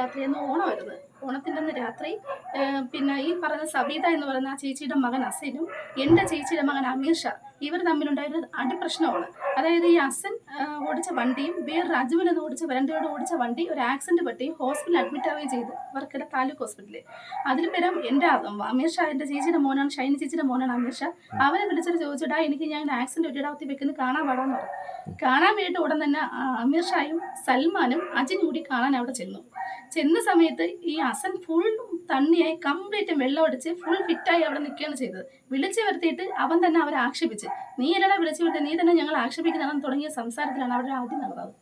രാത്രിയായിരുന്നു ഓണം വരുന്നത്. ഓണത്തിൻ്റെ അന്ന് രാത്രി പിന്നെ ഈ പറഞ്ഞ സബീത എന്ന് പറയുന്ന ആ ചേച്ചിയുടെ മകൻ അസനും എൻ്റെ ചേച്ചിയുടെ മകൻ അമീർ ഷാ ഇവർ തമ്മിലുണ്ടായൊരു അടിപ്രശ്നമാണ്. അതായത് ഈ അസൻ ഓടിച്ച വണ്ടിയും വേറൊരു അജ്മൽ എന്ന് ഓടിച്ച വണ്ടി ഒരു ആക്സിഡന്റ് പറ്റി ഹോസ്പിറ്റലിൽ അഡ്മിറ്റ് ആവുകയും ചെയ്തു, വർക്കല താലൂക്ക് ഹോസ്പിറ്റലിൽ. അതിൽ പേരും എൻ്റെ അമീർ ഷാ എൻ്റെ ചേച്ചിയുടെ മോനാണ്, ഷൈനി ചേച്ചിയുടെ മോനാണ് അമീർ ഷാ. അവരെ വിളിച്ചിട്ട് ചോദിച്ചിട്ടാ എനിക്ക് ഞാൻ ആക്സിഡന്റ് ഒരിടത്ത് വെക്കുന്നത് കാണാൻ പാടാന്ന് പറഞ്ഞു. കാണാൻ വേണ്ടിയിട്ട് ഉടൻ തന്നെ അമീർ ഷായും സൽമാനും അജിനും കൂടി കാണാൻ അവിടെ ചെന്ന സമയത്ത് ഈ അസൻ ഫുൾ തണ്ണിയായി കംപ്ലീറ്റ് വെള്ളം അടിച്ച് ഫുൾ ഫിറ്റായി അവിടെ നിൽക്കുകയാണ് ചെയ്തത്. വിളിച്ചു വരുത്തിയിട്ട് അവൻ തന്നെ അവരെ ആക്ഷേപിച്ച്, നീ അല്ലടാ വിളിച്ചു വരുത്തി, നീ തന്നെ ഞങ്ങൾ ആക്ഷേപിക്കുന്നതാണെന്ന് തുടങ്ങിയ സംസാരത്തിലാണ് അവരുടെ അടി നടന്നത്.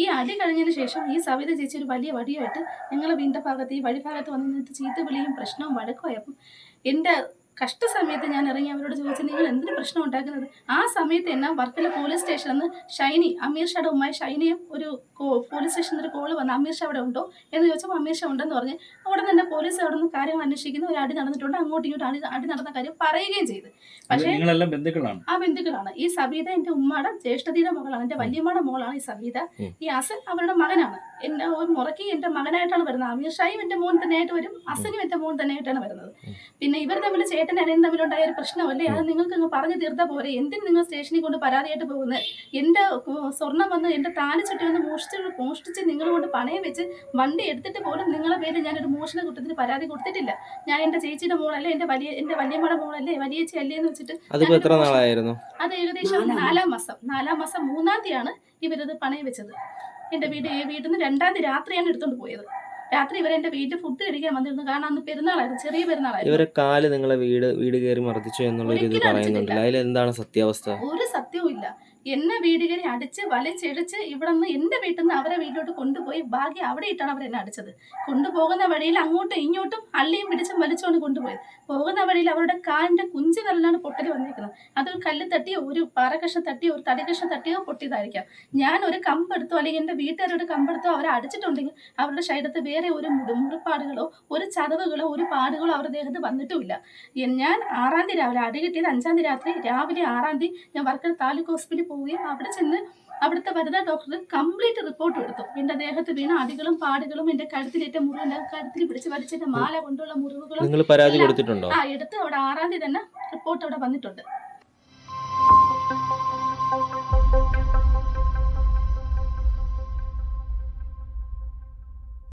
ഈ അടി കഴിഞ്ഞതിന് ശേഷം ഈ സവിത ചേച്ചി ഒരു വലിയ വടിയായിട്ട് ഞങ്ങൾ വീടിൻ്റെ ഭാഗത്ത് ഈ വഴിഭാഗത്ത് വന്ന് നിന്നിട്ട് ചീത്ത വിളിയും പ്രശ്നവും വഴക്കുമായപ്പം എൻ്റെ കഷ്ട സമയത്ത് ഞാൻ ഇറങ്ങി അവരോട് ചോദിച്ചു, നിങ്ങൾ എന്തിനു പ്രശ്നം ഉണ്ടാക്കുന്നത്? ആ സമയത്ത് തന്നെ വർക്കല പോലീസ് സ്റ്റേഷനിൽ നിന്ന് ഷൈനി, അമീർ ഷായുടെ ഉമ്മായ ഷൈനിയും ഒരു പോലീസ് സ്റ്റേഷനിൽ ഒരു കോള് വന്ന് അമീർ ഷാ അവിടെ ഉണ്ടോ എന്ന് ചോദിച്ചപ്പോൾ അമീർ ഷാ ഉണ്ടെന്ന് പറഞ്ഞ് അവിടെ തന്നെ പോലീസ് അവിടെ നിന്ന് കാര്യം അന്വേഷിക്കുന്നു. ഒരു അടി നടന്നിട്ടുണ്ട്, അങ്ങോട്ടും ഇങ്ങോട്ടും അടി നടന്ന കാര്യം പറയുകയും ചെയ്തു. പക്ഷേ ആ ബന്ധുക്കളാണ്. ഈ സബീത എൻ്റെ ഉമ്മയുടെ ജ്യേഷ്ഠതിയുടെ മകളാണ്, എൻ്റെ വല്യമ്മയുടെ മോളാണ് ഈ സബീത. ഈ അസൻ അവരുടെ മകനാണ്. എന്നെ മുറക്കി എൻ്റെ മകനായിട്ടാണ് വരുന്നത്. അമീർ ഷായും എൻ്റെ മോൻ തന്നെയായിട്ട് വരും, അസനും എൻ്റെ മോൻ തന്നെയായിട്ടാണ് വരുന്നത്. പിന്നെ ഇവർ തമ്മിൽ ചേട്ടൻ അനിയൻ തമ്മിലുണ്ടായ ഒരു പ്രശ്നമല്ലേ, അത് നിങ്ങൾക്ക് അങ്ങ് പറഞ്ഞു തീർത്താൽ പോരെ? എന്തിന് നിങ്ങൾ സ്റ്റേഷനിൽ കൊണ്ട് പരാതിയായിട്ട് പോകുന്നത്? എൻ്റെ സ്വർണം വന്ന് എൻ്റെ താലിച്ചുട്ടി വന്ന് മോഷ്ടിച്ച് നിങ്ങൾ കൊണ്ട് പണയം വെച്ച് വണ്ടി എടുത്തിട്ട് പോലും നിങ്ങളെ പേര് ഞാനൊരു മോഷണ കുറ്റത്തിന് പരാതി കൊടുത്തിട്ടില്ല. ഞാൻ എൻ്റെ ചേച്ചിയുടെ മോളല്ലേ, എൻ്റെ വല്യമ്മയുടെ മോളല്ലേ, വലിയേച്ചി അല്ലേ എന്ന് വെച്ചിട്ട് അത് ഏകദേശം 4-ാം മാസം 3-ാം തീയതിയാണ് ഇവരത് പണയം വെച്ചത്. എൻ്റെ വീട്ടിൽ നിന്ന് 2-ാം തീയതി രാത്രിയാണ് എടുത്തോണ്ട് പോയത്. രാത്രി ഇവരെ എന്റെ വീട്ടിൽ ഫുഡ് കഴിക്കാൻ വന്നിരുന്നു. കാരണം അന്ന് പെരുന്നാളായിരുന്നു, ചെറിയ പെരുന്നാളായിരുന്നു. ഇവരെ കാല് നിങ്ങളെ വീട് കയറി മർദ്ദിച്ചു എന്നുള്ള ഇത് പറയുന്നുണ്ടല്ലോ, അതിൽ എന്താണ് സത്യാവസ്ഥ? ഒരു സത്യവും ഇല്ല. എന്നെ വീട് കയറി അടിച്ച് വലിച്ചെടിച്ച് ഇവിടെ നിന്ന് എൻ്റെ വീട്ടിൽ നിന്ന് അവരെ വീട്ടിലോട്ട് കൊണ്ടുപോയി ഭാഗ്യം അവിടെ ഇട്ടാണ് അവരെന്നെ അടിച്ചത്. കൊണ്ടുപോകുന്ന വഴിയിൽ അങ്ങോട്ടും ഇങ്ങോട്ടും അള്ളിയും പിടിച്ചും വലിച്ചുകൊണ്ട് കൊണ്ടുപോയത്. പോകുന്ന വഴിയിൽ അവരുടെ കാലിന്റെ കുഞ്ചു വിരലാണ് പൊട്ടൽ വന്നിരിക്കുന്നത്. അതൊരു കല്ല് തട്ടിയോ ഒരു പാറക്കഷ്ണം തട്ടിയോ ഒരു തടിക്കഷ്ണം തട്ടിയോ പൊട്ടിയതായിരിക്കാം. ഞാൻ ഒരു കമ്പെടുത്തോ അല്ലെങ്കിൽ എൻ്റെ വീട്ടുകാരോട് കമ്പെടുത്തോ അവരെ അടിച്ചിട്ടുണ്ടെങ്കിൽ അവരുടെ ശരീരത്ത് വേറെ ഒരു മുറിപ്പാടുകളോ ഒരു ചതവുകളോ ഒരു പാടുകളോ അവരുടെ ദേഹത്ത് വന്നിട്ടുമില്ല. ഞാൻ 6-ാം തീയതി രാവിലെ അടി കിട്ടിയത് 5-ാം തീയതി രാത്രി, രാവിലെ 6-ാം തീയതി ഞാൻ വർക്കല താലൂക്ക് ഹോസ്പിറ്റലിൽ പോവുകയും അവിടെ ചെന്ന് അവിടുത്തെ വനിതാ ഡോക്ടർ കംപ്ലീറ്റ് റിപ്പോർട്ട് എടുത്തു. എൻ്റെ ദേഹത്ത് വീണ അടികളും പാടുകളും എൻ്റെ കഴുത്തിലേറ്റ മുറിവ്, കഴുത്തിൽ പിടിച്ച് വലിച്ചെൻ്റെ മാല കൊണ്ടുള്ള മുറിവുകളും എടുത്ത് അവിടെ 6-ാം തീയതി തന്നെ റിപ്പോർട്ട് അവിടെ വന്നിട്ടുണ്ട്.